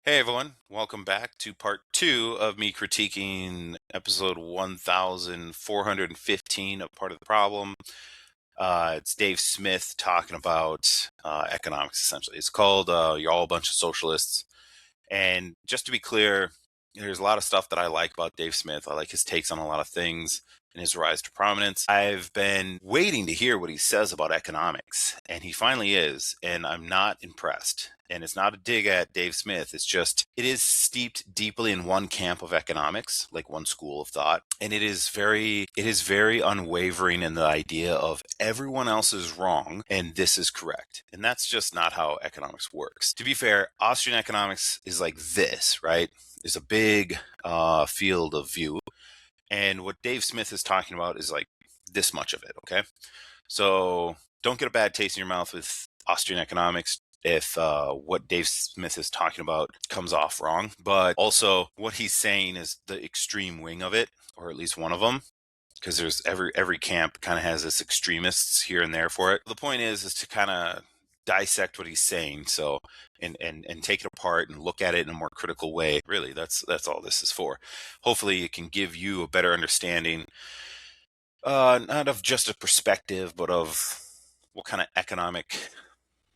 Hey everyone, welcome back to part two of me critiquing episode 1415 of Part of the Problem. It's Dave Smith talking about economics, essentially. It's called You're All a Bunch of Socialists. And just to be clear, there's a lot of stuff that I like about Dave Smith. I like his takes on a lot of things and his rise to prominence. I've been waiting to hear what he says about economics, and he finally is, and I'm not impressed. And it's not a dig at Dave Smith. It's just, it is steeped deeply in one camp of economics, like one school of thought. And it is very unwavering in the idea of everyone else is wrong and this is correct. And that's just not how economics works. To be fair, Austrian economics is like this, right? There's a big field of view. And what Dave Smith is talking about is like this much of it, okay? So don't get a bad taste in your mouth with Austrian economics if what Dave Smith is talking about comes off wrong. But also, what he's saying is the extreme wing of it, or at least one of them, because there's every camp kind of has its extremists here and there for it. The point is to kind of dissect what he's saying, so and take it apart and look at it in a more critical way. Really, that's all this is for. Hopefully it can give you a better understanding, not of just a perspective, but of what kind of economic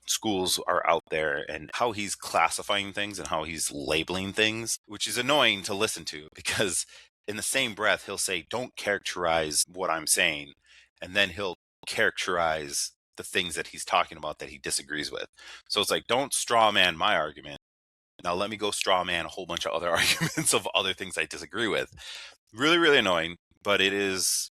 schools are out there and how he's classifying things and how he's labeling things, which is annoying to listen to because in the same breath, he'll say, don't characterize what I'm saying. And then he'll characterize the things that he's talking about that he disagrees with. So it's like, don't straw man my argument. Now let me go straw man a whole bunch of other arguments of other things I disagree with. Really, really annoying, but it is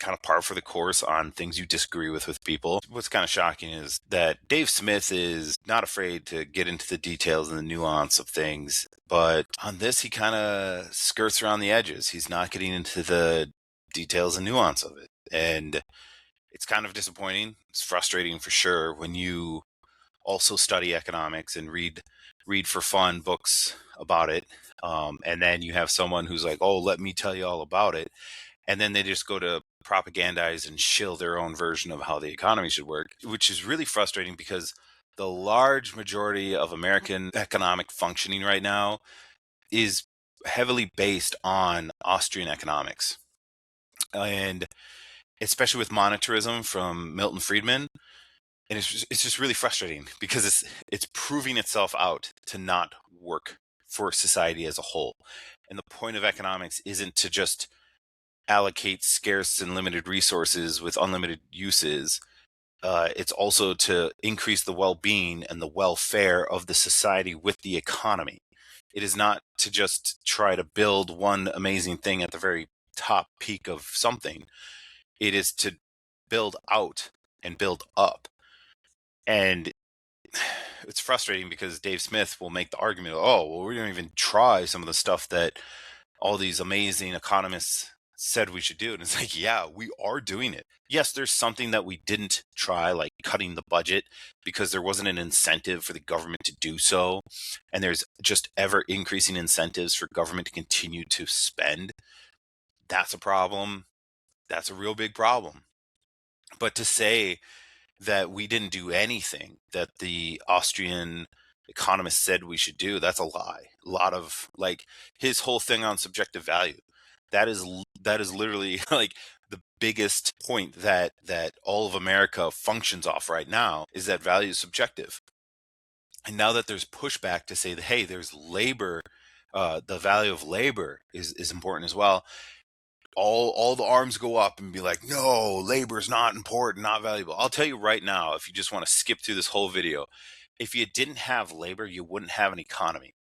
kind of par for the course on things you disagree with people. What's kind of shocking is that Dave Smith is not afraid to get into the details and the nuance of things, but on this he kind of skirts around the edges. He's not getting into the details and nuance of it. And it's kind of disappointing. It's frustrating for sure when you also study economics and read for fun books about it. And then you have someone who's like, oh, let me tell you all about it, and then they just go to propagandize and shill their own version of how the economy should work, which is really frustrating because the large majority of American economic functioning right now is heavily based on Austrian economics. And especially with monetarism from Milton Friedman, and it's just really frustrating because it's proving itself out to not work for society as a whole. And the point of economics isn't to just allocate scarce and limited resources with unlimited uses. It's also to increase the well-being and the welfare of the society with the economy. It is not to just try to build one amazing thing at the very top peak of something. It is to build out and build up. And it's frustrating because Dave Smith will make the argument, oh, well, we don't even try some of the stuff that all these amazing economists said we should do. And it's like, yeah, we are doing it. Yes, there's something that we didn't try, like cutting the budget, because there wasn't an incentive for the government to do so. And there's just ever increasing incentives for government to continue to spend. That's a problem. That's a real big problem. But to say that we didn't do anything that the Austrian economists said we should do, that's a lie. A lot of, like, his whole thing on subjective value, that is literally like the biggest point that all of America functions off right now, is that value is subjective. And now that there's pushback to say that, hey, there's labor, the value of labor is important as well, all the arms go up and be like, no, labor is not important, not valuable. I'll tell you right now, if you just want to skip through this whole video, if you didn't have labor, you wouldn't have an economy.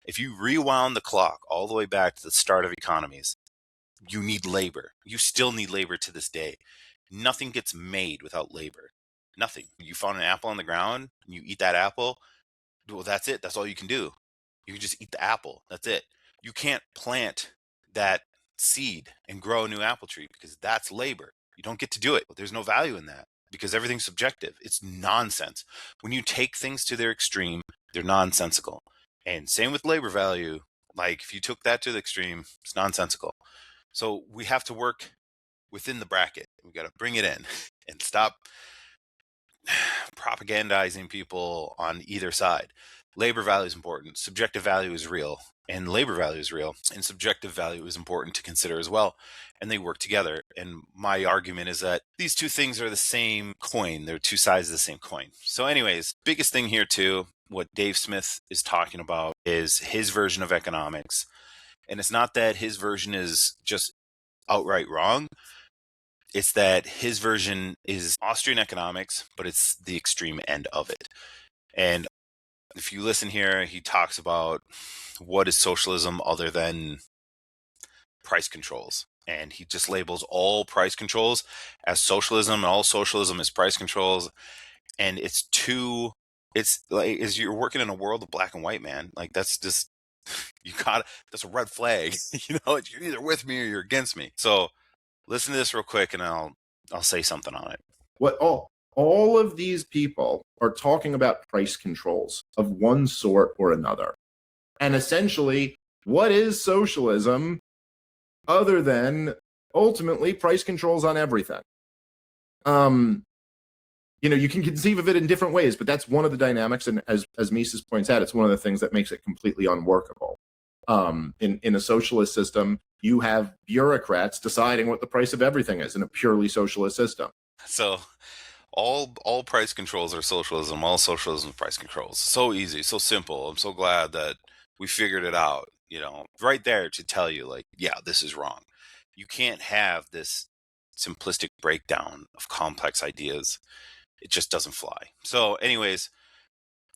If you rewound the clock all the way back to the start of economies, you need labor. You still need labor to this day. Nothing gets made without labor. Nothing. You found an apple on the ground and you eat that apple, well, that's it. That's all you can do. You can just eat the apple. That's it. You can't plant that seed and grow a new apple tree because that's labor. You don't get to do it. There's no value in that because everything's subjective. It's nonsense. When you take things to their extreme, they're nonsensical. And same with labor value. Like if you took that to the extreme, it's nonsensical. So we have to work within the bracket. We got to bring it in and stop propagandizing people on either side. labor value is important. Subjective value is real, and labor value is real, and subjective value is important to consider as well. And they work together. And my argument is that these two things are the same coin. They're two sides of the same coin. So anyways, biggest thing here too, what Dave Smith is talking about is his version of economics. And it's not that his version is just outright wrong. It's that his version is Austrian economics, but it's the extreme end of it. And if you listen here, he talks about what is socialism other than price controls. And he just labels all price controls as socialism, and all socialism is price controls. And it's like, as you're working in a world of black and white, man, like that's just, that's a red flag. You're either with me or you're against me. So listen to this real quick and I'll say something on it. What all of these people are talking about price controls of one sort or another. And essentially, what is socialism other than ultimately price controls on everything? You can conceive of it in different ways, but that's one of the dynamics. And as Mises points out, it's one of the things that makes it completely unworkable. In a socialist system, you have bureaucrats deciding what the price of everything is in a purely socialist system. So all price controls are socialism. All socialism is price controls. So easy, so simple. I'm so glad that we figured it out, right there to tell you, like, yeah, this is wrong. You can't have this simplistic breakdown of complex ideas. It just doesn't fly. So anyways,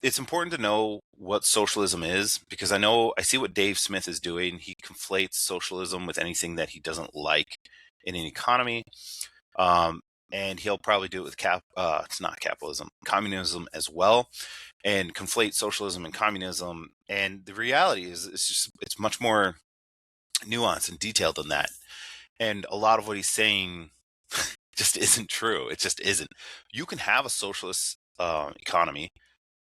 it's important to know what socialism is, because I see what Dave Smith is doing. He conflates socialism with anything that he doesn't like in an economy. And he'll probably do it with it's not capitalism, communism as well, and conflate socialism and communism. And the reality is it's much more nuanced and detailed than that. And a lot of what he's saying just isn't true. It just isn't. You can have a socialist economy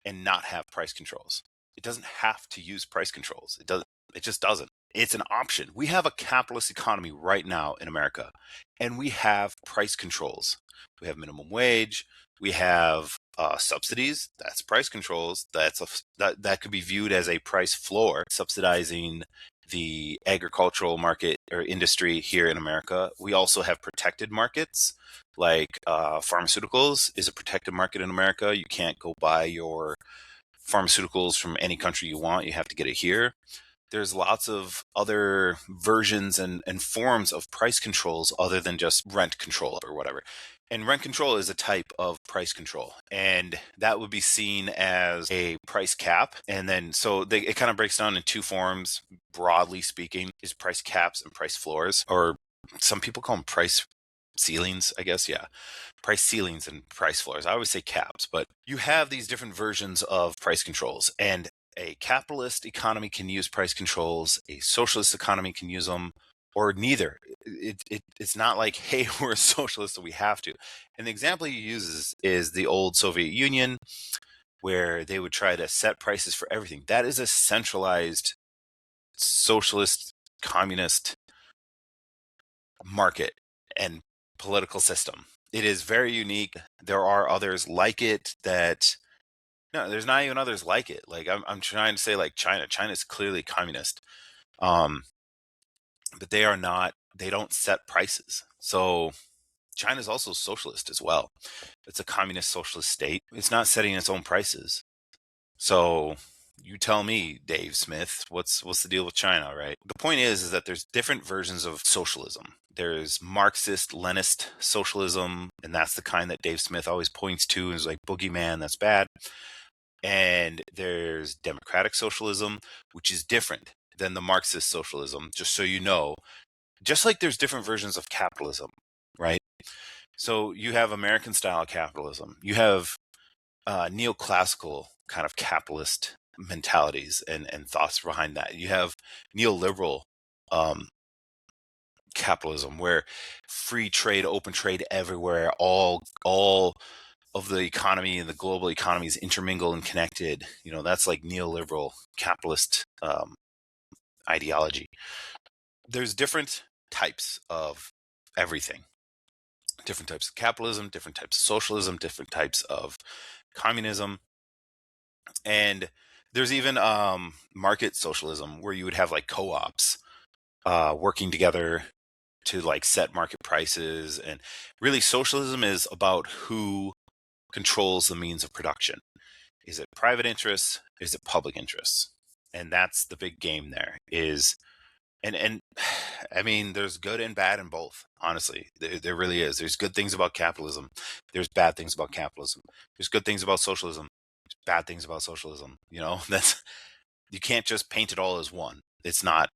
and not have price controls. It doesn't have to use price controls. It just doesn't. It's an option. We have a capitalist economy right now in America, and we have price controls. We have minimum wage. We have subsidies. That's price controls. That could be viewed as a price floor, subsidizing the agricultural market or industry here in America. We also have protected markets, like pharmaceuticals is a protected market in America. You can't go buy your pharmaceuticals from any country you want. You have to get it here. There's lots of other versions and forms of price controls other than just rent control or whatever. And rent control is a type of price control. And that would be seen as a price cap. And then, it kind of breaks down in two forms, broadly speaking, is price caps and price floors, or some people call them price ceilings, I guess. Yeah. Price ceilings and price floors. I always say caps, but you have these different versions of price controls. And a capitalist economy can use price controls, a socialist economy can use them, or neither. It's not like, hey, we're a socialist, so we have to. And the example he uses is the old Soviet Union, where they would try to set prices for everything. That is a centralized socialist, communist market and political system. It is very unique. There are others like it that... No, there's not even others like it. Like I'm trying to say, like China. China is clearly communist, but they are not. They don't set prices. So China is also socialist as well. It's a communist socialist state. It's not setting its own prices. So you tell me, Dave Smith, what's the deal with China, right? The point is that there's different versions of socialism. There's Marxist, Leninist socialism, and that's the kind that Dave Smith always points to as like boogeyman. That's bad. And there's democratic socialism, which is different than the Marxist socialism, just so you know. Just like there's different versions of capitalism, right? So you have American style capitalism. You have neoclassical kind of capitalist mentalities and thoughts behind that. You have neoliberal capitalism, where free trade, open trade everywhere, all of the economy and the global economy is intermingled and connected. That's like neoliberal capitalist ideology. There's different types of everything, different types of capitalism, different types of socialism, different types of communism. And There's even market socialism where you would have like co-ops working together to like set market prices. And really, socialism is about who controls the means of production. Is it private interests? Is it public interests? And that's the big game there is, and I mean, there's good and bad in both, honestly. There really is. There's good things about capitalism. There's bad things about capitalism. There's good things about socialism. There's bad things about socialism. You know, that's, you can't just paint it all as one. It's not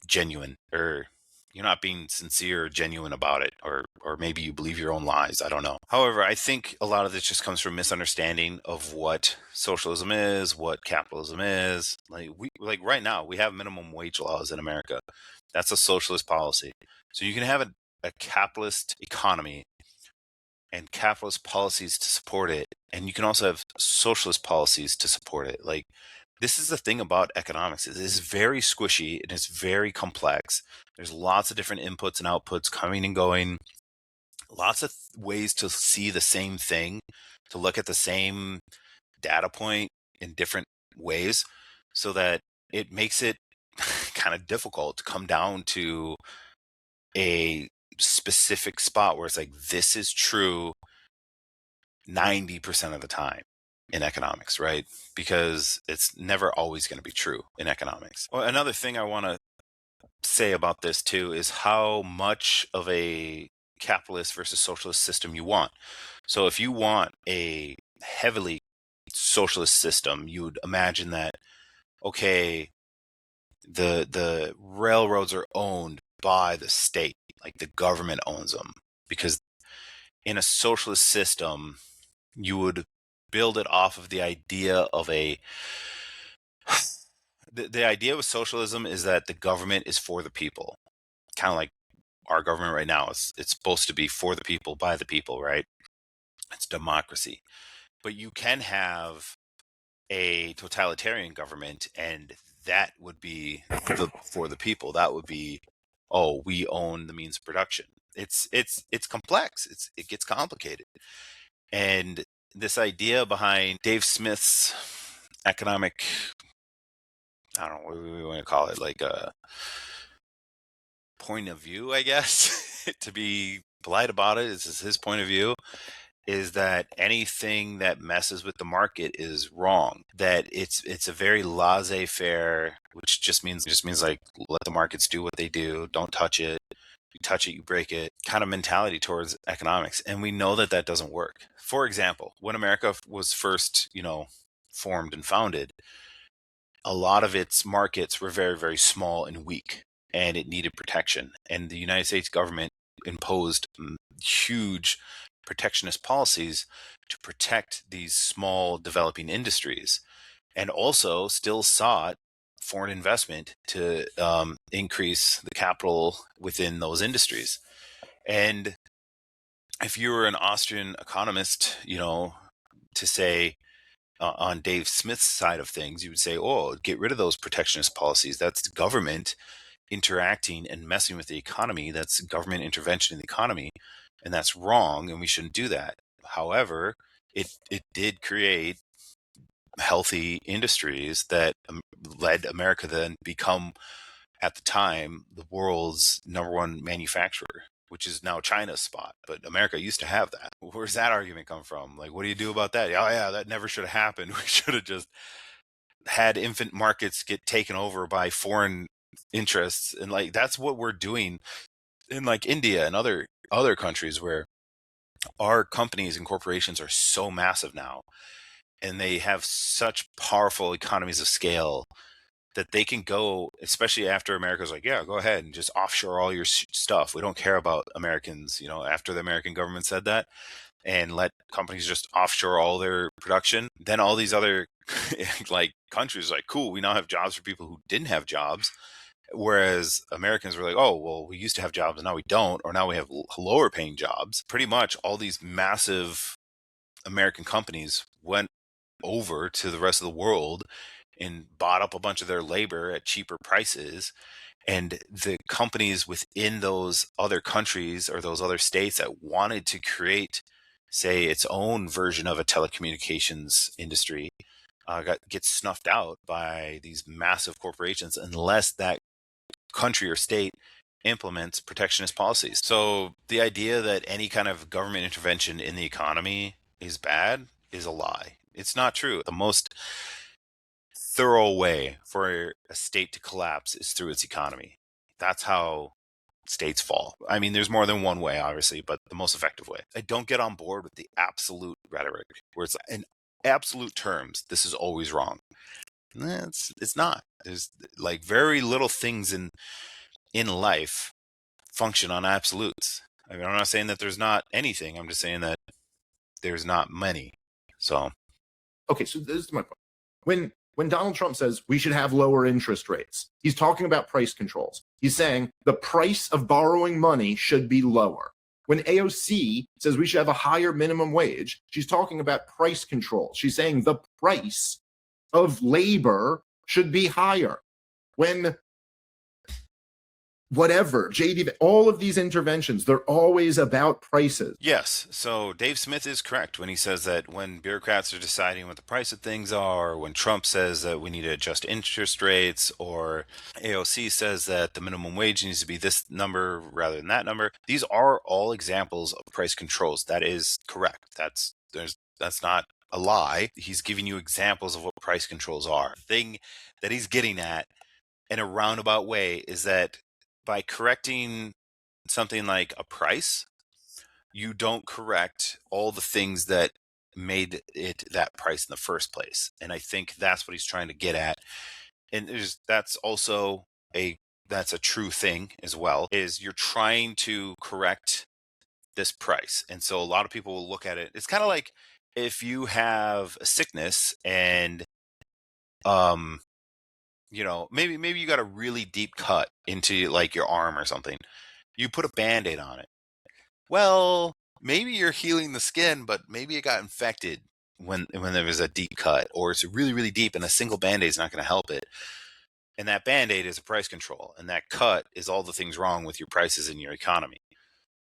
genuine, or you're not being sincere or genuine about it, or maybe you believe your own lies. I don't know. However, I think a lot of this just comes from misunderstanding of what socialism is, what capitalism is. Like right now we have minimum wage laws in America. That's a socialist policy. So you can have a capitalist economy and capitalist policies to support it, and you can also have socialist policies to support it. Like, this is the thing about economics. It is very squishy and it's very complex. There's lots of different inputs and outputs coming and going, lots of ways to see the same thing, to look at the same data point in different ways, so that it makes it kind of difficult to come down to a specific spot where it's like, this is true 90% of the time in economics, right? Because it's never always going to be true in economics. Well, another thing I want to say about this too is how much of a capitalist versus socialist system you want. So if you want a heavily socialist system, you would imagine that, okay, the railroads are owned by the state, like the government owns them, because in a socialist system, you would build it off of the idea of the idea of socialism is that the government is for the people, kind of like our government right now. It's supposed to be for the people, by the people, right? It's democracy. But you can have a totalitarian government, and that would be for the people. That would be, oh, we own the means of production. It's complex. It gets complicated. And this idea behind Dave Smith's economic, I don't know what we want to call it, like a point of view, I guess, to be polite about it, this is his point of view, is that anything that messes with the market is wrong. That it's a very laissez-faire, which just means like, let the markets do what they do, don't touch it. You touch it, you break it, kind of mentality towards economics. And we know that that doesn't work. For example, when America was first, formed and founded, a lot of its markets were very, very small and weak, and it needed protection. And the United States government imposed huge protectionist policies to protect these small developing industries, and also still sought foreign investment to increase the capital within those industries. And if you were an Austrian economist, to say, on Dave Smith's side of things, you would say, oh, get rid of those protectionist policies. That's government interacting and messing with the economy. That's government intervention in the economy. And that's wrong. And we shouldn't do that. However, it did create healthy industries that led America then become, at the time, the world's number one manufacturer, which is now China's spot. But America used to have that. Where's that argument come from? Like, what do you do about that? Oh, yeah, that never should have happened. We should have just had infant markets get taken over by foreign interests. And like, that's what we're doing in like India and other countries, where our companies and corporations are so massive now, and they have such powerful economies of scale that they can go, especially after America's like, yeah, go ahead and just offshore all your stuff. We don't care about Americans, after the American government said that, and let companies just offshore all their production. Then all these other like countries like, cool, we now have jobs for people who didn't have jobs. Whereas Americans were like, oh, well, we used to have jobs and now we don't, or now we have lower paying jobs. Pretty much all these massive American companies went over to the rest of the world and bought up a bunch of their labor at cheaper prices. And the companies within those other countries or those other states that wanted to create, say, its own version of a telecommunications industry, gets snuffed out by these massive corporations unless that country or state implements protectionist policies. So the idea that any kind of government intervention in the economy is bad is a lie. It's not true. The most thorough way for a state to collapse is through its economy. That's how states fall. I mean, there's more than one way, obviously, but the most effective way. I don't get on board with the absolute rhetoric where it's in absolute terms, this is always wrong. It's not. There's like very little things in life function on absolutes. I mean, I'm not saying that there's not anything. I'm just saying that there's not many. So Okay, so this is my point. When Donald Trump says we should have lower interest rates, he's talking about price controls. He's saying the price of borrowing money should be lower. When AOC says we should have a higher minimum wage, she's talking about price controls. She's saying the price of labor should be higher. When whatever, JD, all of these interventions, they're always about prices. yes, so Dave Smith is correct when he says that when bureaucrats are deciding what the price of things are, when Trump says that we need to adjust interest rates, or AOC says that the minimum wage needs to be this number rather than that number, these are all examples of price controls. That is correct. That's not a lie. He's giving you examples of what price controls are. The thing that he's getting at in a roundabout way is that by correcting something like a price, you don't correct all the things that made it that price in the first place. And I think that's what he's trying to get at. And that's also that's a true thing as well, is you're trying to correct this price. And so a lot of people will look at it. It's kind of like if you have a sickness and um maybe you got a really deep cut into like your arm or something. You put a band-aid on it. Well, maybe you're healing the skin, but maybe it got infected when there was a deep cut, or it's really, really deep and a single band-aid is not going to help it. And that band-aid is a price control, and that cut is all the things wrong with your prices in your economy.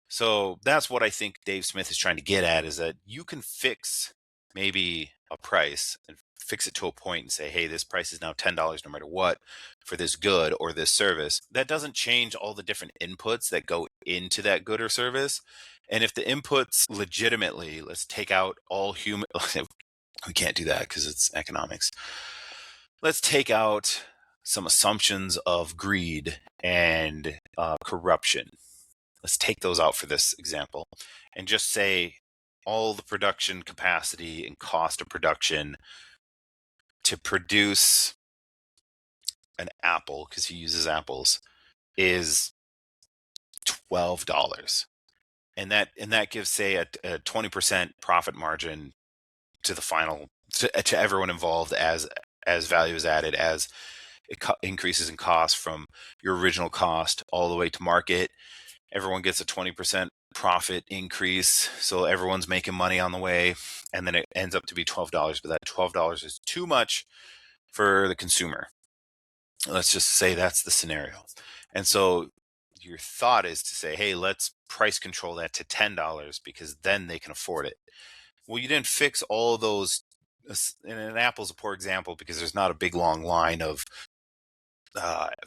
So that's what I think Dave Smith is trying to get at, is that you can fix maybe a price and fix it to a point and say, hey, this price is now $10 no matter what for this good or this service. That doesn't change all the different inputs that go into that good or service. And if the inputs legitimately, let's take out all human, we can't do that because it's economics. Let's take out some assumptions of greed and corruption. Let's take those out for this example and just say all the production capacity and cost of production to produce an apple, because he uses apples, is $12. And that gives, say, a 20% profit margin to the final to everyone involved as value is added, as it increases in cost from your original cost all the way to market. Everyone gets a 20% profit increase, so everyone's making money on the way, and then it ends up to be $12. But that $12 is too much for the consumer. Let's just say that's the scenario. And so your thought is to say, hey, let's price control that to $10 because then they can afford it. Well, you didn't fix all of those. And an Apple's a poor example because there's not a big long line of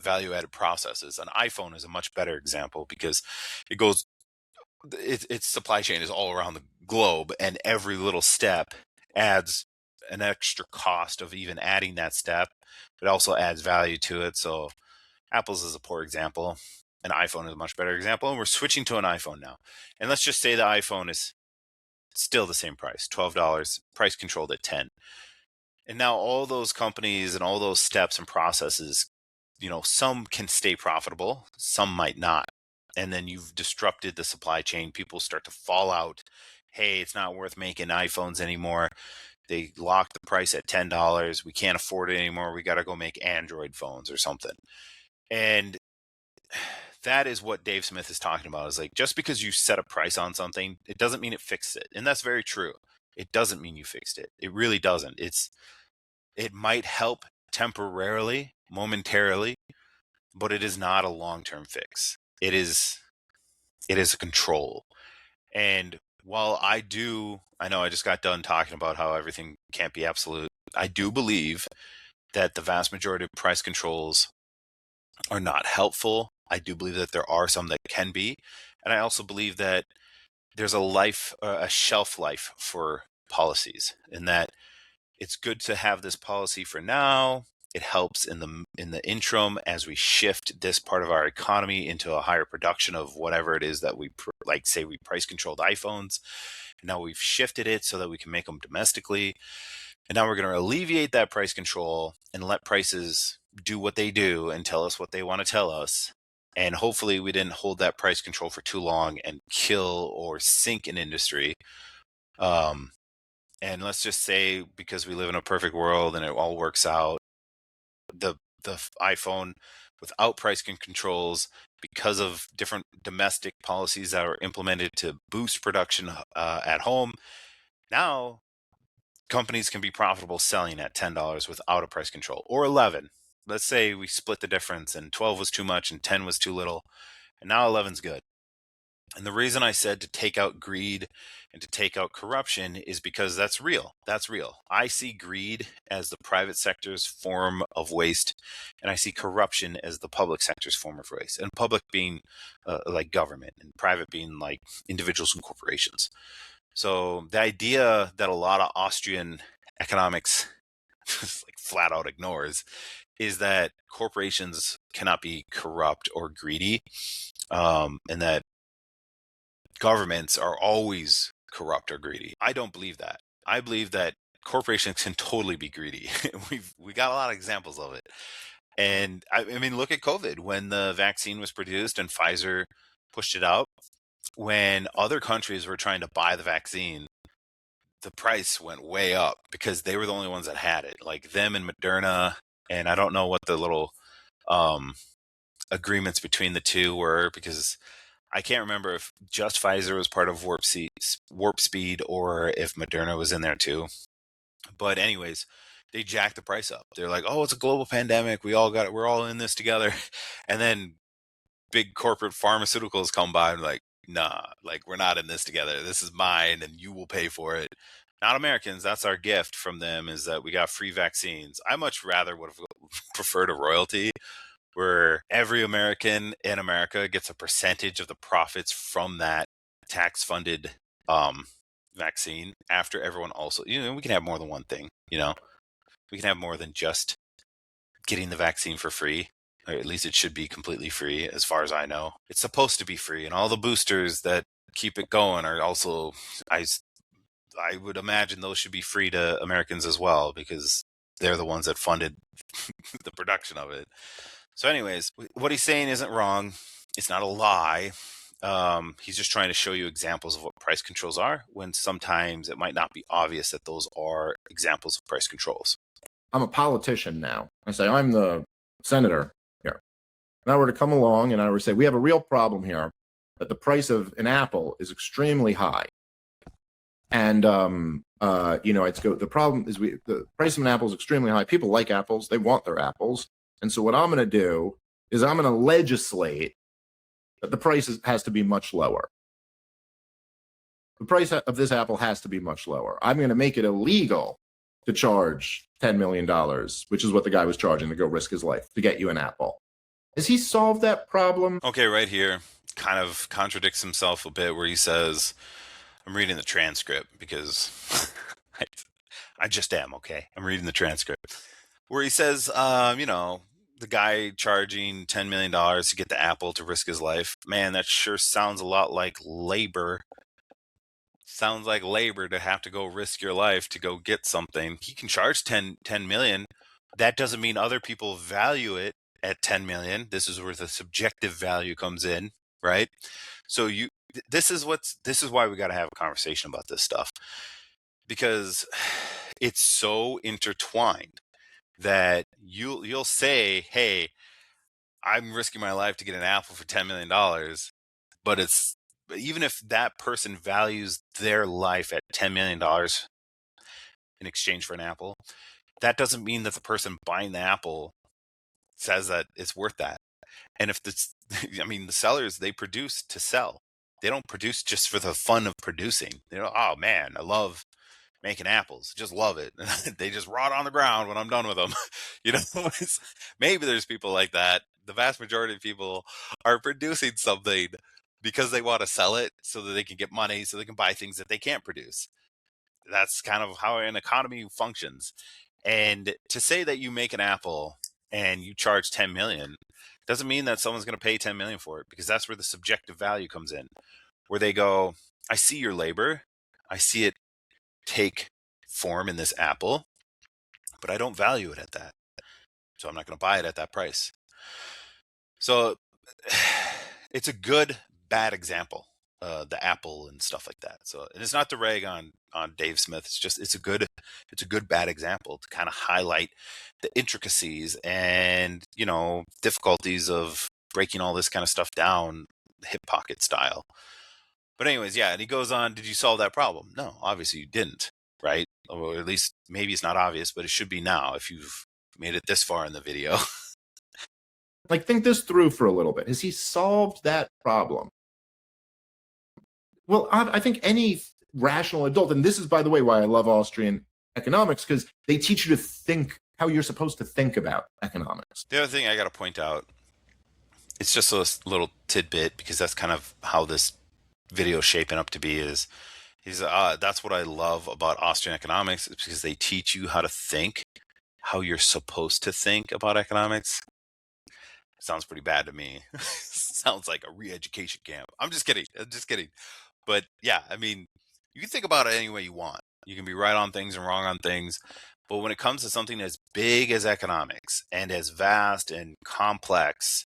value-added processes. An iPhone is a much better example because its supply chain is all around the globe, and every little step adds an extra cost of even adding that step. It also adds value to it. So Apple's is a poor example. An iPhone is a much better example, and we're switching to an iPhone now. And let's just say the iPhone is still the same price, $12, price controlled at 10. And now all those companies and all those steps and processes, some can stay profitable, some might not. And then you've disrupted the supply chain. People start to fall out. Hey, it's not worth making iPhones anymore. They lock the price at $10. We can't afford it anymore. We got to go make Android phones or something. And that is what Dave Smith is talking about, is like, just because you set a price on something, it doesn't mean it fixed it. And that's very true. It doesn't mean you fixed it. It really doesn't. It might help temporarily, momentarily, but it is not a long-term fix. It is a control. And while I know I just got done talking about how everything can't be absolute, I do believe that the vast majority of price controls are not helpful. I do believe that there are some that can be. And I also believe that there's a shelf life for policies, and that it's good to have this policy for now. It helps in the interim as we shift this part of our economy into a higher production of whatever it is that like say we price controlled iPhones. And now we've shifted it so that we can make them domestically. And now we're going to alleviate that price control and let prices do what they do and tell us what they want to tell us. And hopefully we didn't hold that price control for too long and kill or sink an industry. And let's just say, because we live in a perfect world and it all works out, the iPhone without pricing controls, because of different domestic policies that are implemented to boost production at home, now companies can be profitable selling at $10 without a price control, or 11. Let's say we split the difference and 12 was too much and 10 was too little, and now 11's good. And the reason I said to take out greed and to take out corruption is because that's real. That's real. I see greed as the private sector's form of waste, and I see corruption as the public sector's form of waste. And public being like government, and private being like individuals and corporations. So the idea that a lot of Austrian economics like flat out ignores is that corporations cannot be corrupt or greedy, and that governments are always corrupt or greedy. I don't believe that. I believe that corporations can totally be greedy. We got a lot of examples of it. And I mean, look at COVID. When the vaccine was produced and Pfizer pushed it out, when other countries were trying to buy the vaccine, the price went way up because they were the only ones that had it, like them and Moderna. And I don't know what the little um, agreements between the two were, because I can't remember if just Pfizer was part of Warp Speed or if Moderna was in there too. But anyways, they jacked the price up. They're like, "Oh, it's a global pandemic. We all got it. We're all in this together." And then big corporate pharmaceuticals come by and like, "Nah, like we're not in this together. This is mine, and you will pay for it." Not Americans. That's our gift from them, is that we got free vaccines. I much rather would have preferred a royalty where every American in America gets a percentage of the profits from that tax funded vaccine, after everyone also, we can have more than one thing, we can have more than just getting the vaccine for free. Or at least it should be completely free, as far as I know. It's supposed to be free, and all the boosters that keep it going are also, I would imagine those should be free to Americans as well, because they're the ones that funded the production of it. So anyways, what he's saying isn't wrong. It's not a lie. He's just trying to show you examples of what price controls are, when sometimes it might not be obvious that those are examples of price controls. I'm a politician now. I say, I'm the senator here. And I were to come along and I were to say, we have a real problem here, that the price of an apple is extremely high. And, I'd go, the problem is the price of an apple is extremely high. People like apples. They want their apples. And so what I'm going to do is I'm going to legislate that the price has to be much lower. The price of this apple has to be much lower. I'm going to make it illegal to charge $10 million, which is what the guy was charging to go risk his life to get you an apple. Has he solved that problem? Okay, right here kind of contradicts himself a bit, where he says, I'm reading the transcript because I just am, okay? I'm reading the transcript. Where he says, the guy charging $10 million to get the apple to risk his life. Man, that sure sounds a lot like labor. Sounds like labor to have to go risk your life to go get something. He can charge 10 million. That doesn't mean other people value it at 10 million. This is where the subjective value comes in, right? So this is why we got to have a conversation about this stuff, because it's so intertwined that you'll say, hey, I'm risking my life to get an apple for $10 million, but even if that person values their life at $10 million in exchange for an apple, that doesn't mean that the person buying the apple says that it's worth that. And if the sellers, they produce to sell. They don't produce just for the fun of producing. Oh man, I love making apples. Just love it. They just rot on the ground when I'm done with them. You know, maybe there's people like that. The vast majority of people are producing something because they want to sell it so that they can get money, so they can buy things that they can't produce. That's kind of how an economy functions. And to say that you make an apple and you charge 10 million doesn't mean that someone's going to pay 10 million for it, because that's where the subjective value comes in, where they go, I see your labor, I see it take form in this apple, but I don't value it at that. So I'm not going to buy it at that price. So it's a good, bad example, the apple and stuff like that. So, and it's not to rag on Dave Smith. It's just, it's a good, bad example to kind of highlight the intricacies and, you know, difficulties of breaking all this kind of stuff down, hip pocket style. But anyways, yeah. And he goes on, did you solve that problem? No, obviously you didn't, right? Or at least maybe it's not obvious, but it should be now if you've made it this far in the video. Like, think this through for a little bit. Has he solved that problem? Well, I think any rational adult, and this is, by the way, why I love Austrian economics, because they teach you to think how you're supposed to think about economics. The other thing I got to point out, it's just a little tidbit, because that's kind of how this video is shaping up to be, is that's what I love about Austrian economics, is because they teach you how to think how you're supposed to think about economics. Sounds pretty bad to me. Sounds like a re-education camp. I'm just kidding. But yeah, I mean, you can think about it any way you want. You can be right on things and wrong on things. But when it comes to something as big as economics and as vast and complex,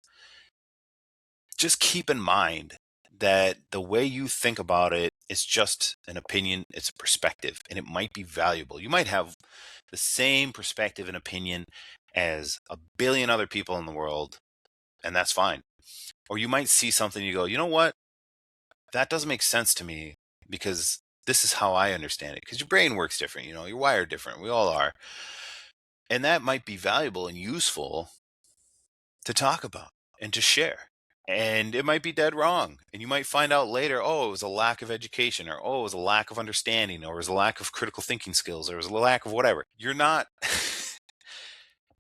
just keep in mind that the way you think about it is just an opinion, it's a perspective, and it might be valuable. You might have the same perspective and opinion as a billion other people in the world, and that's fine. Or you might see something, you go, you know what? That doesn't make sense to me, because this is how I understand it. Because your brain works different, you know, you're wired different. We all are. And that might be valuable and useful to talk about and to share. And it might be dead wrong. And you might find out later, oh, it was a lack of education, or oh, it was a lack of understanding, or it was a lack of critical thinking skills, or it was a lack of whatever. You're not.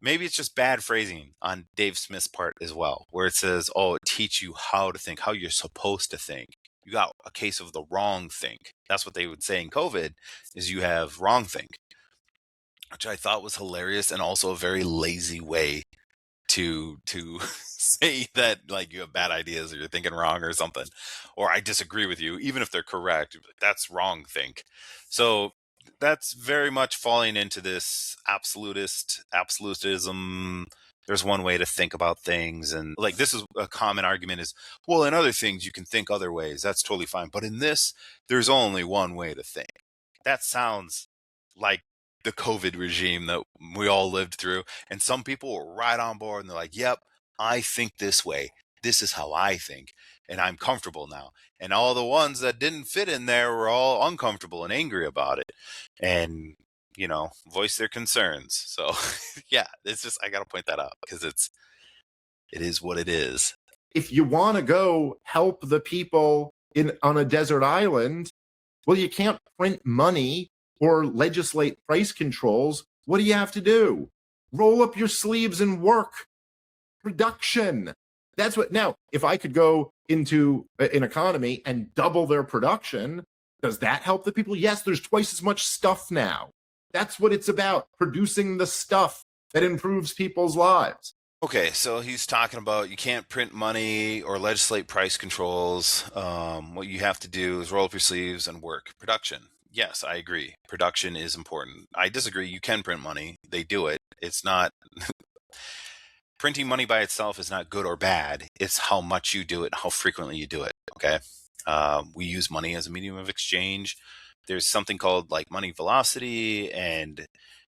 Maybe it's just bad phrasing on Dave Smith's part as well, where it says, oh, it teach you how to think, how you're supposed to think. You got a case of the wrong think. That's what they would say in COVID, is you have wrong think, which I thought was hilarious, and also a very lazy way to say that, like, you have bad ideas, or you're thinking wrong or something, or I disagree with you, even if they're correct. That's wrong think. So that's very much falling into this absolutism. There's one way to think about things, and like, this is a common argument is, well, in other things you can think other ways, that's totally fine, but in this, there's only one way to think. That sounds like the COVID regime that we all lived through, and some people were right on board, and they're like, yep, I think this way, this is how I think, and I'm comfortable now. And all the ones that didn't fit in there were all uncomfortable and angry about it, and, you know, voice their concerns. So yeah, it's just, I got to point that out, because it is what it is. If you want to go help the people on a desert island, well, you can't print money or legislate price controls. What do you have to do? Roll up your sleeves and work. Production. That's what. Now, if I could go into an economy and double their production, does that help the people? Yes, there's twice as much stuff now. That's what it's about, producing the stuff that improves people's lives. Okay, so he's talking about you can't print money or legislate price controls. What you have to do is roll up your sleeves and work. Production. Yes, I agree. Production is important. I disagree. You can print money. They do it. It's not printing money by itself is not good or bad. It's how much you do it, how frequently you do it. Okay. We use money as a medium of exchange. There's something called like money velocity, and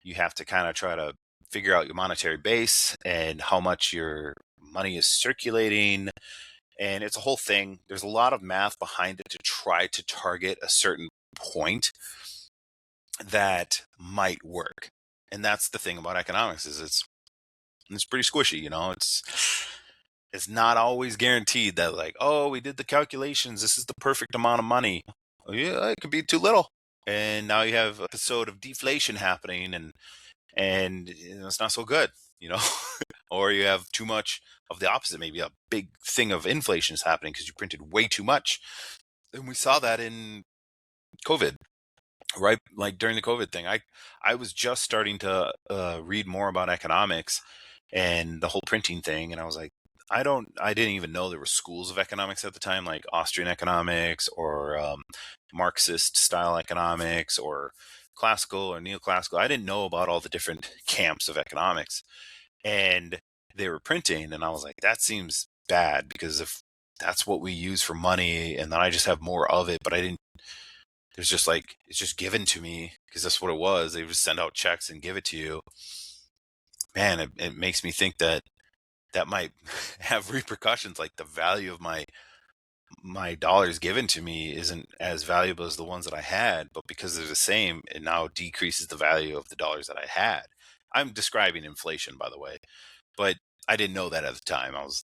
you have to kind of try to figure out your monetary base and how much your money is circulating. And it's a whole thing. There's a lot of math behind it to try to target a certain point that might work. And that's the thing about economics, is it's pretty squishy, you know. It's not always guaranteed that, like, oh, we did the calculations, this is the perfect amount of money. Well, yeah, it could be too little. and now you have an episode of deflation happening, and it's not so good, you know. Or you have too much of the opposite. Maybe a big thing of inflation is happening because you printed way too much, and we saw that in COVID, right? Like during the COVID thing, I was just starting to read more about economics and the whole printing thing, and I was like, I didn't even know there were schools of economics at the time, like Austrian economics or Marxist style economics or classical or neoclassical. I didn't know about all the different camps of economics, and they were printing, and I was like, that seems bad, because if that's what we use for money, and then I just have more of it, but I didn't. There's just like, it's just given to me because that's what it was. They just send out checks and give it to you. Man, it makes me think that that might have repercussions. Like the value of my dollars given to me isn't as valuable as the ones that I had, but because they're the same, it now decreases the value of the dollars that I had. I'm describing inflation, by the way, but I didn't know that at the time. I was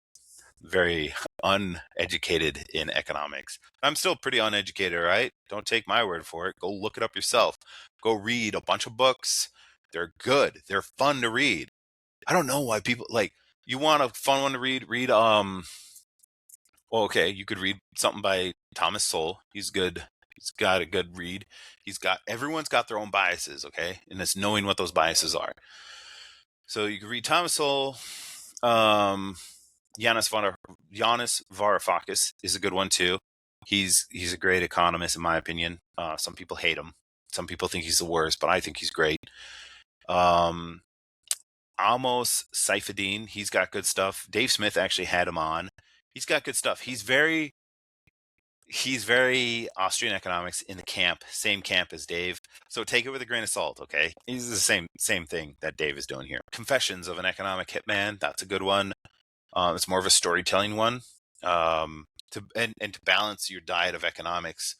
very uneducated in economics. I'm still pretty uneducated, right? Don't take my word for it. Go look it up yourself. Go read a bunch of books. They're good. They're fun to read. I don't know why people like, you want a fun one to read, well, okay, you could read something by Thomas Sowell. He's good. He's got a good read. Everyone's got their own biases, okay? And it's knowing what those biases are. So you can read Thomas Sowell. Um, Giannis Varoufakis is a good one too. He's a great economist in my opinion. Some people hate him. Some people think he's the worst, but I think he's great. Um, Amos Saifuddin, he's got good stuff. Dave Smith actually had him on. He's got good stuff. He's very Austrian economics in the same camp as Dave. So take it with a grain of salt, okay? He's the same thing that Dave is doing here. Confessions of an Economic Hitman, that's a good one. It's more of a storytelling one. To balance your diet of economics,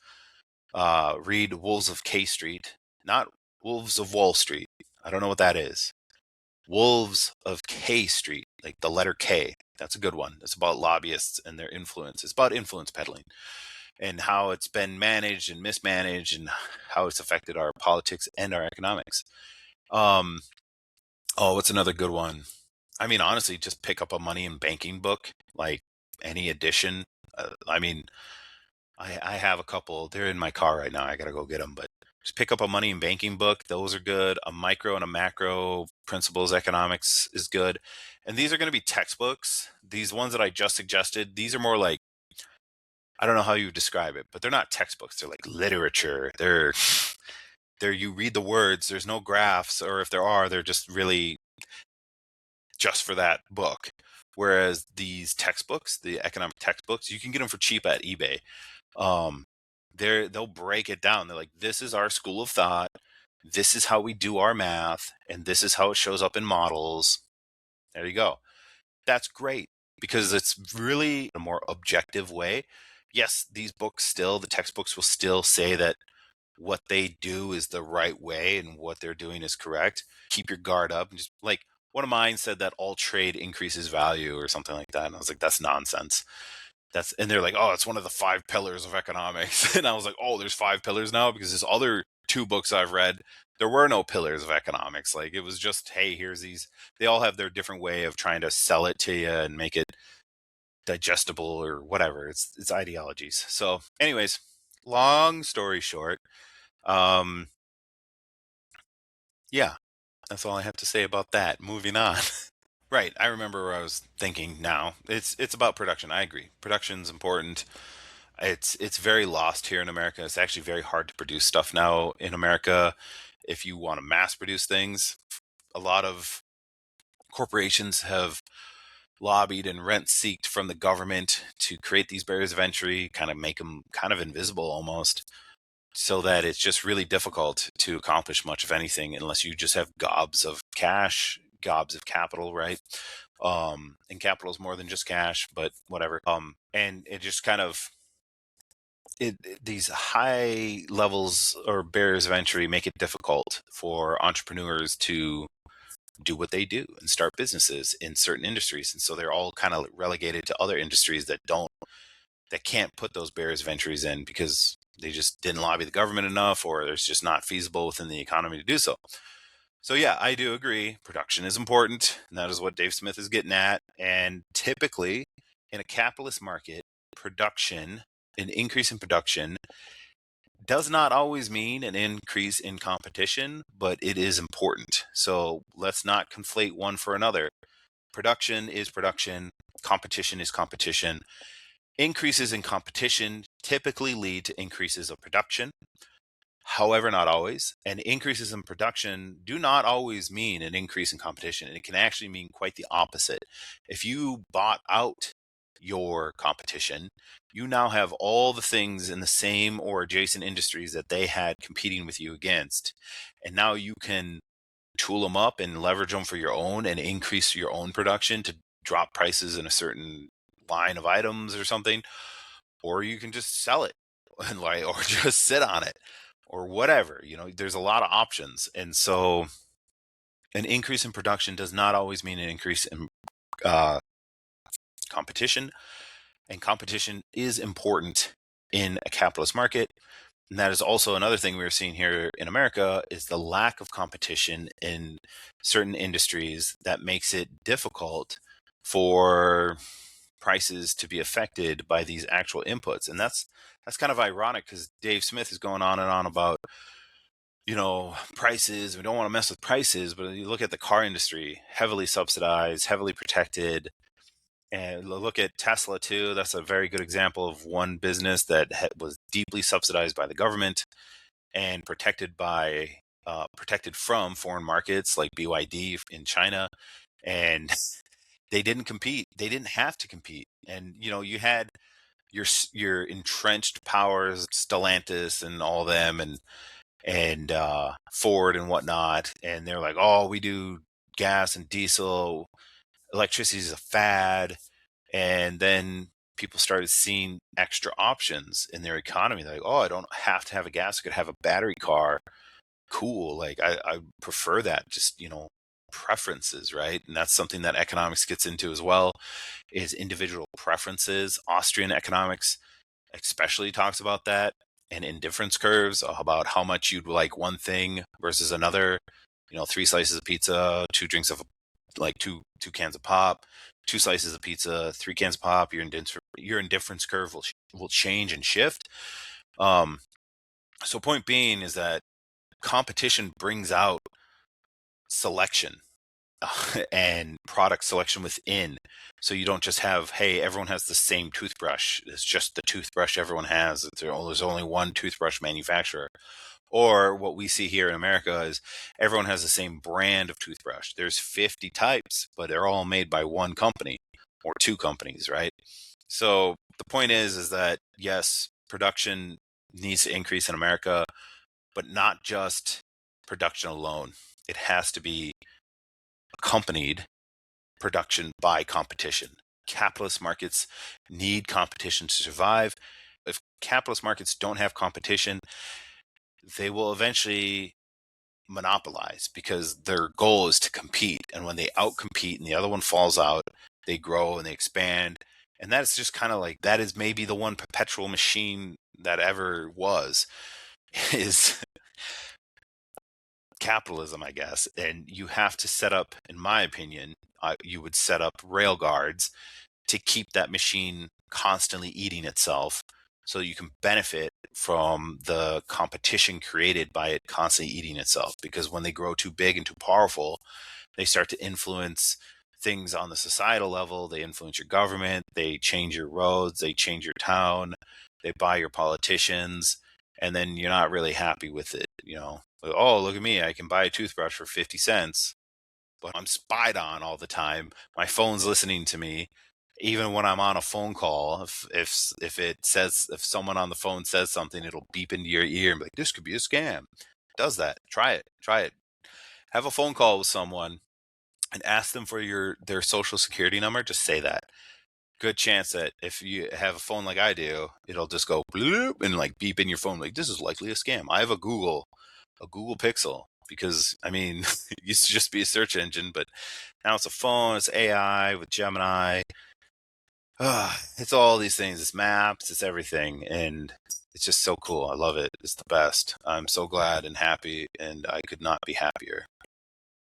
read Wolves of K Street, not Wolves of Wall Street. I don't know what that is. Wolves of K Street, like the letter K. That's a good one. It's about lobbyists and their influence. It's about influence peddling and how it's been managed and mismanaged and how it's affected our politics and our economics. Um, oh, what's another good one? I mean, honestly, just pick up a money and banking book, like any edition. I mean, I have a couple. They're in my car right now. I gotta go get them. But just pick up a money and banking book. Those are good. A micro and a macro principles economics is good. And these are going to be textbooks. These ones that I just suggested, these are more like, I don't know how you would describe it, but they're not textbooks. They're like literature. They're you read the words. There's no graphs, or if there are, they're just really just for that book. Whereas these textbooks, the economic textbooks, you can get them for cheap at eBay. Um, they'll break it down. They're like, this is our school of thought. This is how we do our math, and this is how it shows up in models. There you go. That's great because it's really a more objective way. Yes, the textbooks will still say that what they do is the right way and what they're doing is correct. Keep your guard up and just like one of mine said that all trade increases value or something like that. And I was like, that's nonsense. And they're like, oh, it's one of the 5 pillars of economics. And I was like, oh, there's 5 pillars now, because there's other 2 books I've read. There were no pillars of economics. Like it was just, hey, here's these. They all have their different way of trying to sell it to you and make it digestible or whatever. It's ideologies. So, anyways, long story short, um, yeah, that's all I have to say about that. Moving on. Right. I remember where I was thinking now. It's about production. I agree. Production's important. It's very lost here in America. It's actually very hard to produce stuff now in America. If you want to mass produce things, a lot of corporations have lobbied and rent seeked from the government to create these barriers of entry, kind of make them kind of invisible almost, so that it's just really difficult to accomplish much of anything unless you just have gobs of cash, gobs of capital, right? And capital is more than just cash, but whatever. And it just kind of these high levels or barriers of entry make it difficult for entrepreneurs to do what they do and start businesses in certain industries. And so they're all kind of relegated to other industries that can't put those barriers of entries in because They just didn't lobby the government enough, or it's just not feasible within the economy to do so. So yeah, I do agree. Production is important, and that is what Dave Smith is getting at. And typically, in a capitalist market, an increase in production, does not always mean an increase in competition, but it is important. So let's not conflate one for another. Production is production. Competition is competition. Increases in competition typically lead to increases of production. However, not always. And increases in production do not always mean an increase in competition. And it can actually mean quite the opposite. If you bought out your competition, you now have all the things in the same or adjacent industries that they had competing with you against. And now you can tool them up and leverage them for your own and increase your own production to drop prices in a certain line of items or something. Or you can just sell it and like, or just sit on it or whatever. There's a lot of options. And so an increase in production does not always mean an increase in uh, competition. And competition is important in a capitalist market. And that is also another thing we're seeing here in America is the lack of competition in certain industries that makes it difficult for prices to be affected by these actual inputs. And that's kind of ironic because Dave Smith is going on and on about prices. We don't want to mess with prices, but you look at the car industry, heavily subsidized, heavily protected. And look at Tesla too. That's a very good example of one business that was deeply subsidized by the government and protected from foreign markets like BYD in China. And they didn't compete. They didn't have to compete. And you had your entrenched powers, Stellantis and all them, and Ford and whatnot. And they're like, oh, we do gas and diesel. Electricity is a fad. And then people started seeing extra options in their economy. They're like, oh, I don't have to have a gas. I could have a battery car. Cool. Like I prefer that. Just, preferences, right? And that's something that economics gets into as well, is individual preferences. Austrian economics especially talks about that, and indifference curves about how much you'd like one thing versus another. 3 slices of pizza, 2 drinks of like two cans of pop, 2 slices of pizza, 3 cans of pop. Your indifference curve will change and shift. So point being is that competition brings out selection and product selection within. So you don't just have, hey, everyone has the same toothbrush. It's just the toothbrush everyone has. There's only one toothbrush manufacturer. Or what we see here in America is everyone has the same brand of toothbrush. There's 50 types, but they're all made by one company or two companies, right? So the point is that yes, production needs to increase in America, but not just production alone. It has to be accompanied production by competition. Capitalist markets need competition to survive. If capitalist markets don't have competition, they will eventually monopolize because their goal is to compete. And when they outcompete and the other one falls out, they grow and they expand. And that's just kind of like, that is maybe the one perpetual machine that ever was, is capitalism, I guess. And you have to set up, in my opinion, you would set up rail guards to keep that machine constantly eating itself so you can benefit from the competition created by it constantly eating itself. Because when they grow too big and too powerful, they start to influence things on the societal level. They influence your government, they change your roads, they change your town, they buy your politicians, and then you're not really happy with it. Oh, look at me, I can buy a toothbrush for 50 cents, but I'm spied on all the time. My phone's listening to me. Even when I'm on a phone call, if someone on the phone says something, it'll beep into your ear and be like, this could be a scam. It does that. Try it. Have a phone call with someone and ask them for their social security number. Just say that. Good chance that if you have a phone like I do, it'll just go bloop and like beep in your phone. Like, this is likely a scam. I have a Google Pixel because it used to just be a search engine, but now it's a phone, it's AI with Gemini. It's all these things, it's maps, it's everything. And it's just so cool. I love it. It's the best. I'm so glad and happy, and I could not be happier.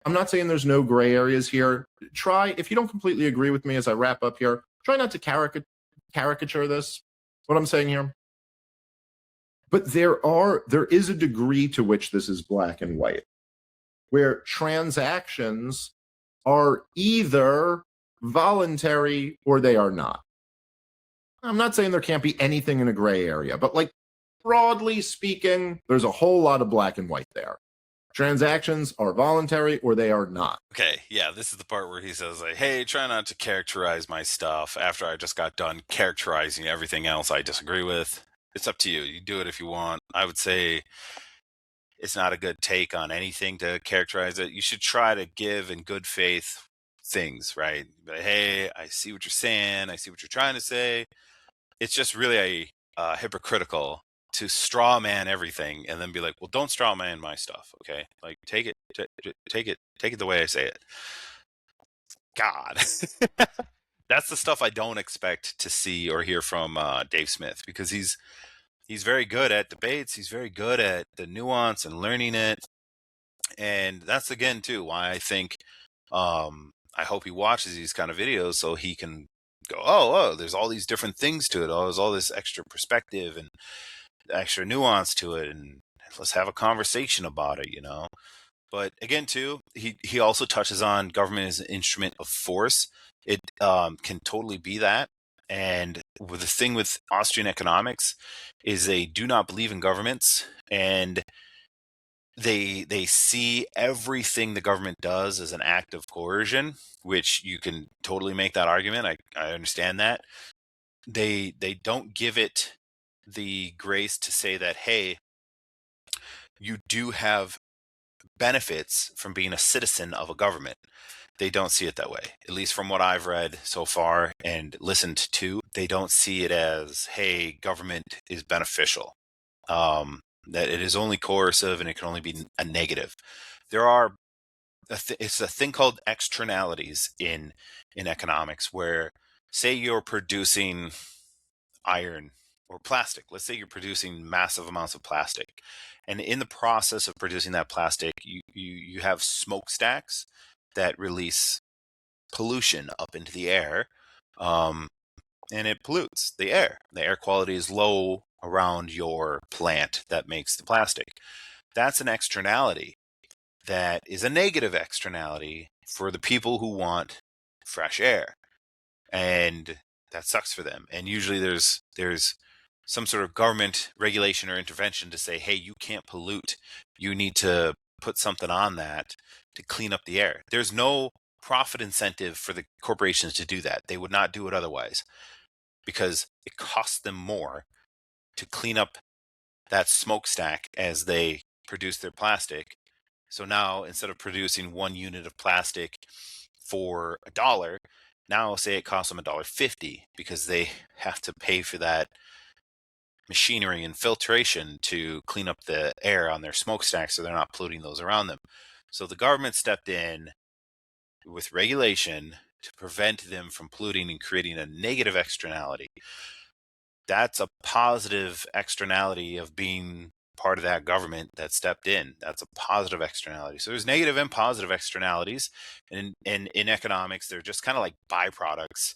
I'm not saying there's no gray areas here. Try, if you don't completely agree with me as I wrap up here, try not to caricature this, what I'm saying here. But there is a degree to which this is black and white, where transactions are either voluntary or they are not. I'm not saying there can't be anything in a gray area, but like broadly speaking, there's a whole lot of black and white there. Transactions are voluntary or they are not. Okay, yeah, this is the part where he says, like, hey, try not to characterize my stuff after I just got done characterizing everything else I disagree with. It's up to you. You do it if you want. I would say it's not a good take on anything to characterize it. You should try to give in good faith things, right? But hey, I see what you're saying. I see what you're trying to say. It's just really hypocritical to straw man everything and then be like, well, don't straw man my stuff. Okay. Like take it the way I say it. God, that's the stuff I don't expect to see or hear from Dave Smith, because he's very good at debates. He's very good at the nuance and learning it. And that's again too why I think I hope he watches these kind of videos so he can go, oh, there's all these different things to it. Oh, there's all this extra perspective and extra nuance to it, and let's have a conversation about it, you know. But again, too, he also touches on government as an instrument of force. It can totally be that. And the thing with Austrian economics is they do not believe in governments, and they see everything the government does as an act of coercion, which you can totally make that argument. I understand that. They don't give it the grace to say that, hey, you do have benefits from being a citizen of a government. They don't see it that way. At least from what I've read so far and listened to, they don't see it as, hey, government is beneficial. That it is only coercive and it can only be a negative. There are it's a thing called externalities in economics, where say you're producing iron or plastic. Let's say you're producing massive amounts of plastic, and in the process of producing that plastic, you have smokestacks that release pollution up into the air, um, and it pollutes the air. The air quality is low around your plant that makes the plastic. That's an externality. That is a negative externality for the people who want fresh air, and that sucks for them. And usually there's some sort of government regulation or intervention to say, hey, you can't pollute. You need to put something on that to clean up the air. There's no profit incentive for the corporations to do that. They would not do it otherwise, because it costs them more to clean up that smokestack as they produce their plastic. So now, instead of producing 1 unit of plastic for $1, now say it costs them $1.50, because they have to pay for that machinery and filtration to clean up the air on their smokestacks so they're not polluting those around them. So the government stepped in with regulation to prevent them from polluting and creating a negative externality. That's a positive externality of being part of that government that stepped in. That's a positive externality. So there's negative and positive externalities. And in economics, they're just kind of like byproducts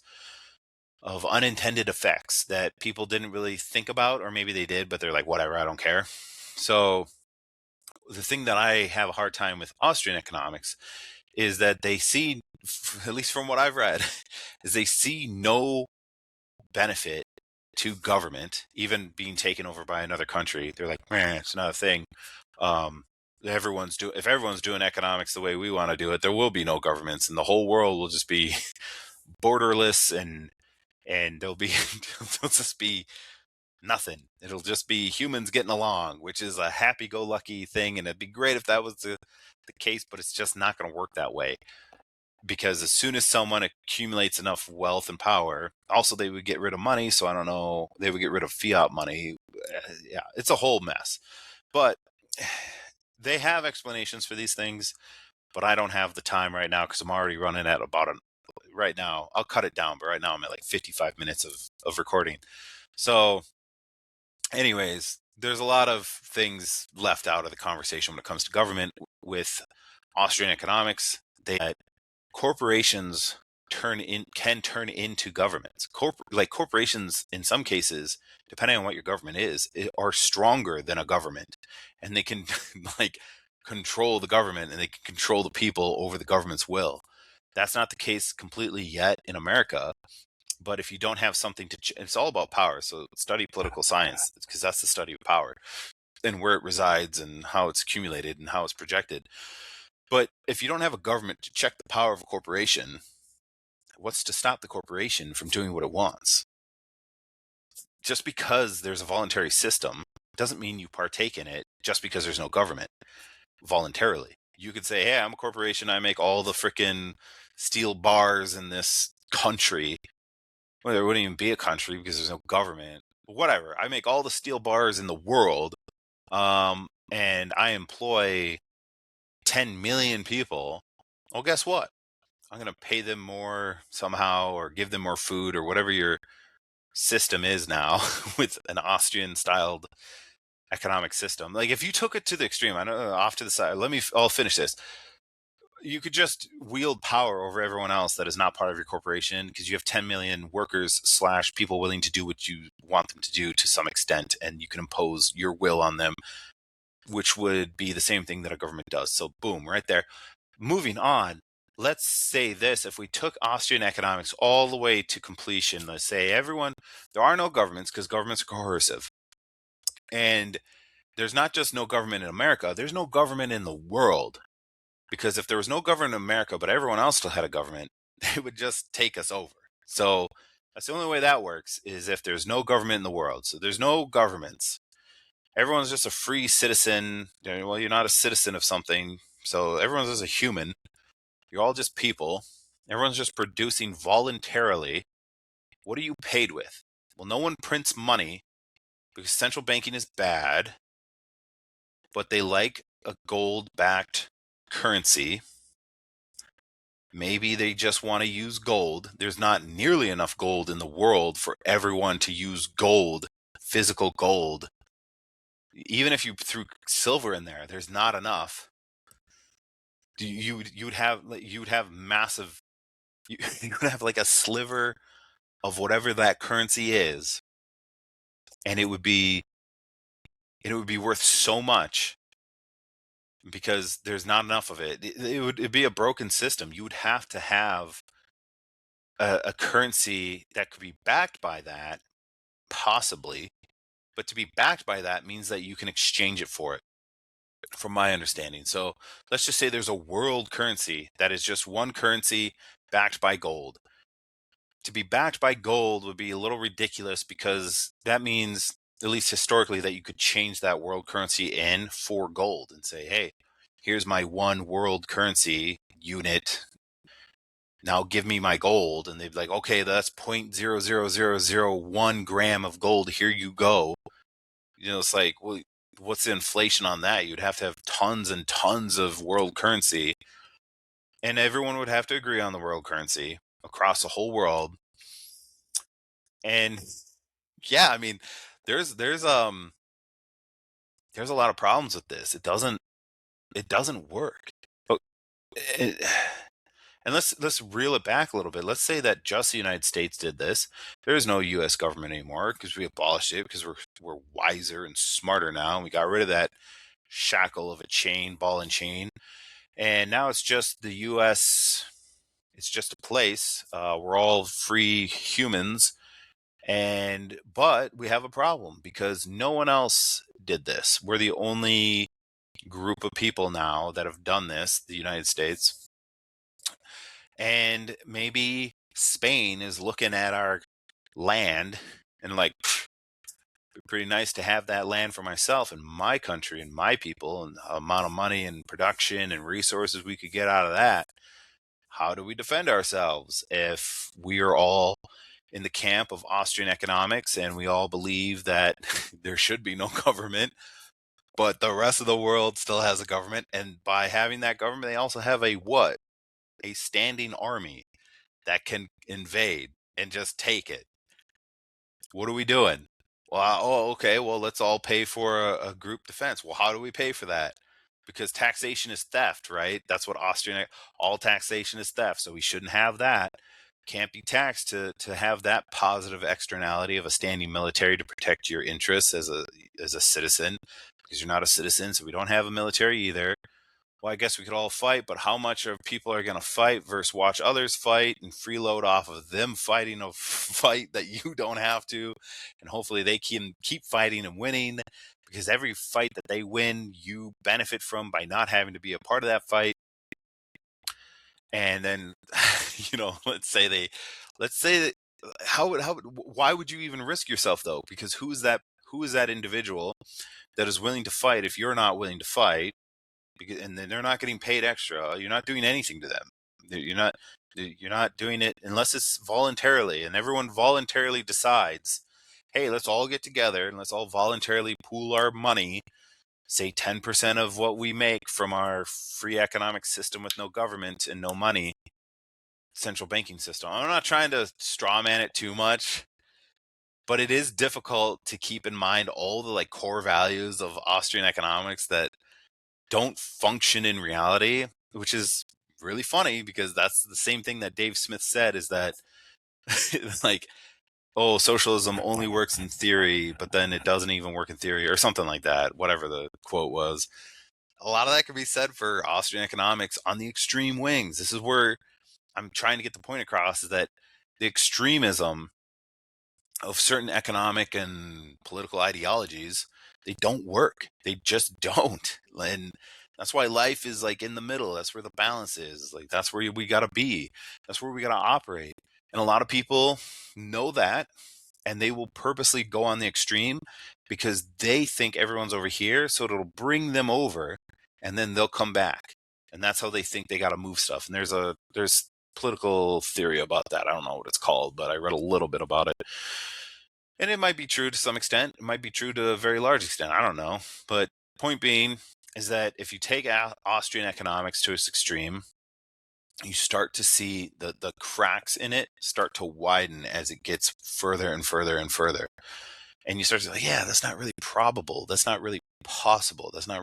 of unintended effects that people didn't really think about, or maybe they did, but they're like, whatever, I don't care. So the thing that I have a hard time with Austrian economics is that they see, at least from what I've read, is they see no benefit to government, even being taken over by another country. They're like, man, it's not a thing. If everyone's doing economics the way we want to do it, there will be no governments, and the whole world will just be borderless, and there'll just be nothing. It'll just be humans getting along, which is a happy-go-lucky thing, and it'd be great if that was the case, but it's just not going to work that way. Because as soon as someone accumulates enough wealth and power, also they would get rid of money. So I don't know, they would get rid of fiat money. Yeah, it's a whole mess. But they have explanations for these things, but I don't have the time right now because I'm already running at right now. I'll cut it down, but right now I'm at like 55 minutes of recording. So Anyways, there's a lot of things left out of the conversation when it comes to government with Austrian economics. That corporations can turn into governments. Like corporations, in some cases, depending on what your government is, are stronger than a government, and they can like control the government and they can control the people over the government's will. That's not the case completely yet in America. But if you don't have something it's all about power. So study political science because that's the study of power and where it resides and how it's accumulated and how it's projected. But if you don't have a government to check the power of a corporation, what's to stop the corporation from doing what it wants? Just because there's a voluntary system doesn't mean you partake in it just because there's no government voluntarily. You could say, hey, I'm a corporation. I make all the freaking steel bars in this country. Well, there wouldn't even be a country because there's no government. Whatever. I make all the steel bars in the world, and I employ 10 million people. Well, guess what? I'm going to pay them more somehow or give them more food or whatever your system is now with an Austrian styled economic system. Like if you took it to the extreme, I know off to the side, I'll finish this. You could just wield power over everyone else that is not part of your corporation because you have 10 million workers / people willing to do what you want them to do to some extent, and you can impose your will on them, which would be the same thing that a government does. So boom, right there. Moving on, let's say this. If we took Austrian economics all the way to completion, let's say there are no governments because governments are coercive. And there's not just no government in America, there's no government in the world. Because if there was no government in America, but everyone else still had a government, they would just take us over. So that's the only way that works is if there's no government in the world. So there's no governments. Everyone's just a free citizen. Well, you're not a citizen of something. So everyone's just a human. You're all just people. Everyone's just producing voluntarily. What are you paid with? Well, no one prints money because central banking is bad, but they like a gold-backed currency. Maybe they just want to use gold. There's not nearly enough gold in the world for everyone to use gold, physical gold. Even if you threw silver in there, there's not enough. You would have massive. You would have like a sliver of whatever that currency is, and it would be worth so much because there's not enough of it. It'd be a broken system. You would have to have a currency that could be backed by that, possibly, but to be backed by that means that you can exchange it for it, from my understanding. So let's just say there's a world currency that is just one currency backed by gold. To be backed by gold would be a little ridiculous because that means, at least historically, that you could change that world currency in for gold and say, hey, here's my one world currency unit. Now give me my gold. And they'd be like, okay, that's 0.00001 gram of gold. Here you go. It's like, well, what's the inflation on that? You'd have to have tons and tons of world currency. And everyone would have to agree on the world currency across the whole world. And yeah, I mean, there's a lot of problems with this. It doesn't work. But and let's reel it back a little bit. Let's say that just the United States did this. There is no U.S. government anymore because we abolished it because we're wiser and smarter now, and we got rid of that shackle of a chain, ball and chain, and now it's just the U.S. It's just a place. We're all free humans, but we have a problem because no one else did this. We're the only group of people now that have done this, the United States. And maybe Spain is looking at our land and like, it'd be pretty nice to have that land for myself and my country and my people and the amount of money and production and resources we could get out of that. How do we defend ourselves if we are all in the camp of Austrian economics and we all believe that there should be no government, but the rest of the world still has a government? And by having that government, they also have a what? A standing army that can invade and just take it. What are we doing? Well, oh, okay. Well, let's all pay for a group defense. Well, how do we pay for that? Because taxation is theft, right? That's what Austrian, all taxation is theft. So we shouldn't have that. Can't be taxed to have that positive externality of a standing military to protect your interests as a citizen, because you're not a citizen. So we don't have a military either. Well, I guess we could all fight, but how much of people are going to fight versus watch others fight and freeload off of them fighting a fight that you don't have to? And hopefully they can keep fighting and winning, because every fight that they win, you benefit from by not having to be a part of that fight. And then, let's say that, why would you even risk yourself though? Because who is that individual that is willing to fight if you're not willing to fight? Because, and then they're not getting paid extra. You're not doing anything to them. You're not doing it unless it's voluntarily, and everyone voluntarily decides, hey, let's all get together and let's all voluntarily pool our money, say 10% of what we make from our free economic system with no government and no money, central banking system. I'm not trying to straw man it too much, but it is difficult to keep in mind all the like core values of Austrian economics that don't function in reality, which is really funny because that's the same thing that Dave Smith said, is that like, oh, socialism only works in theory, but then it doesn't even work in theory, or something like that, whatever the quote was. A lot of that could be said for Austrian economics on the extreme wings. This is where I'm trying to get the point across, is that the extremism of certain economic and political ideologies, they don't work. They just don't. And that's why life is like in the middle. That's where the balance is. Like that's where we got to be. That's where we got to operate. And a lot of people know that, and they will purposely go on the extreme because they think everyone's over here, so it'll bring them over, and then they'll come back. And that's how they think they got to move stuff. And there's political theory about that. I don't know what it's called, but I read a little bit about it. And it might be true to some extent. It might be true to a very large extent. I don't know. But point being is that if you take Austrian economics to its extreme, you start to see the cracks in it start to widen as it gets further and further and further. And you start to say, yeah, that's not really probable. That's not really possible. That's not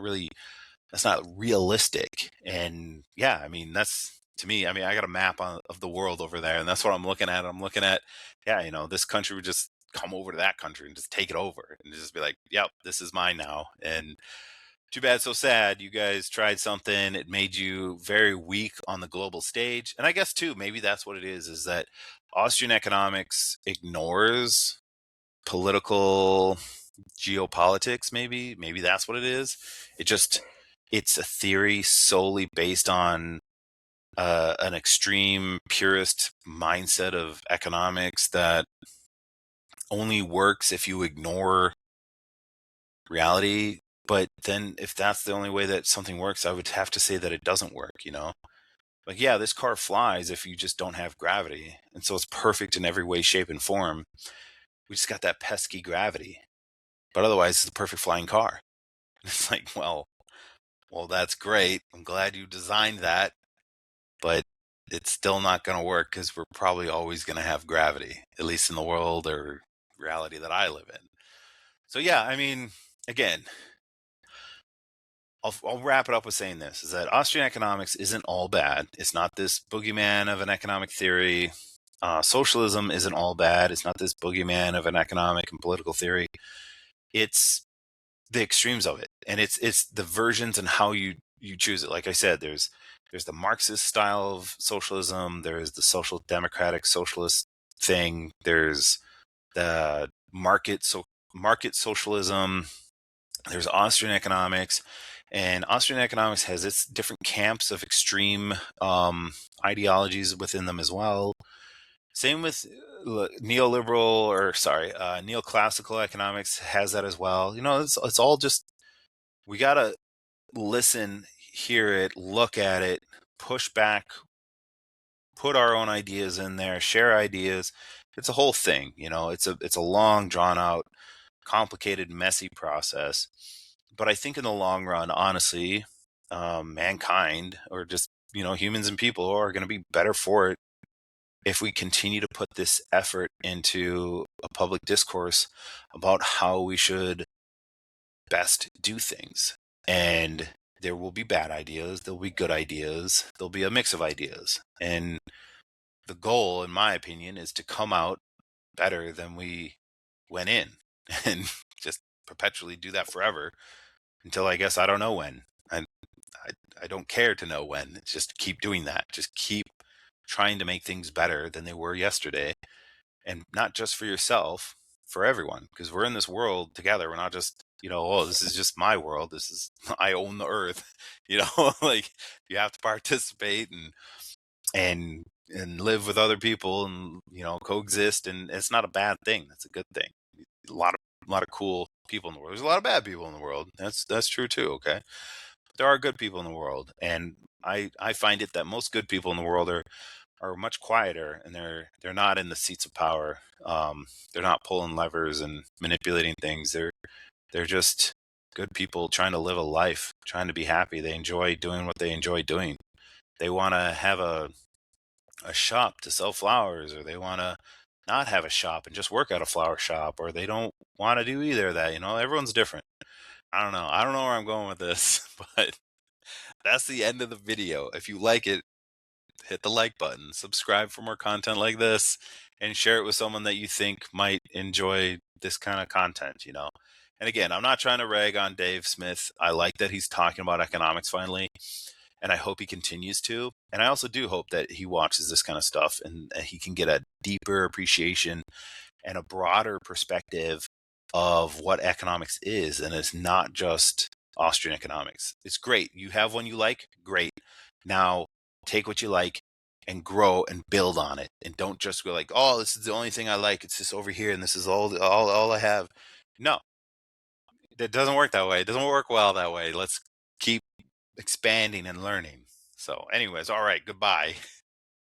realistic. And yeah, I mean, that's to me, I mean, I got a map of the world over there, and that's what I'm looking at. I'm looking at, yeah, this country would just come over to that country and just take it over and just be like, yep, this is mine now. And too bad, so sad. You guys tried something. It made you very weak on the global stage. And I guess too, maybe that's what it is that Austrian economics ignores political geopolitics. Maybe that's what it is. It's a theory solely based on an extreme purist mindset of economics that only works if you ignore reality. But then if that's the only way that something works, I would have to say that it doesn't work. Like, yeah, this car flies if you just don't have gravity. And so it's perfect in every way, shape, and form. We just got that pesky gravity. But otherwise, it's a perfect flying car. It's like, well, that's great. I'm glad you designed that, but it's still not going to work because we're probably always going to have gravity, at least in the world or reality that I live in. So yeah, I mean, again, I'll wrap it up with saying this, is that Austrian economics isn't all bad. It's not this boogeyman of an economic theory. Socialism isn't all bad. It's not this boogeyman of an economic and political theory. It's the extremes of it, and it's the versions and how you choose it. Like I said, there's the Marxist style of socialism. There's the social democratic socialist thing. There's the market socialism. There's Austrian economics, and Austrian economics has its different camps of extreme ideologies within them as well. Same with neoclassical economics has that as well. It's all just, we gotta listen, hear it, look at it, push back, put our own ideas in there, share ideas. It's a whole thing. It's a long, drawn out, complicated, messy process. But I think in the long run, honestly, mankind, or just humans and people, are going to be better for it if we continue to put this effort into a public discourse about how we should best do things. And there will be bad ideas, there'll be good ideas, there'll be a mix of ideas. And the goal, in my opinion, is to come out better than we went in and just perpetually do that forever until I guess I don't know when. I, I don't care to know when. It's just keep doing that. Just keep trying to make things better than they were yesterday. And not just for yourself, for everyone, because we're in this world together. We're not just, oh, this is just my world. This is, I own the earth, like you have to participate and live with other people and, coexist. And it's not a bad thing. That's a good thing. A lot of cool people in the world. There's a lot of bad people in the world. That's true too. Okay. But there are good people in the world. And I find it that most good people in the world are much quieter, and they're not in the seats of power. They're not pulling levers and manipulating things. They're just good people trying to live a life, trying to be happy. They enjoy doing what they enjoy doing. They want to have a shop to sell flowers, or they want to not have a shop and just work at a flower shop, or they don't want to do either of that. Everyone's different. I don't know. I don't know where I'm going with this, but that's the end of the video. If you like it, hit the like button, subscribe for more content like this, and share it with someone that you think might enjoy this kind of content. And again, I'm not trying to rag on Dave Smith. I like that he's talking about economics finally, and I hope he continues to. And I also do hope that he watches this kind of stuff and he can get a deeper appreciation and a broader perspective of what economics is. And it's not just Austrian economics. It's great. You have one you like, great. Now take what you like and grow and build on it. And don't just go like, oh, this is the only thing I like. It's just over here and this is all I have. No, it doesn't work that way. It doesn't work well that way. Let's keep expanding and learning. So anyways, all right, goodbye.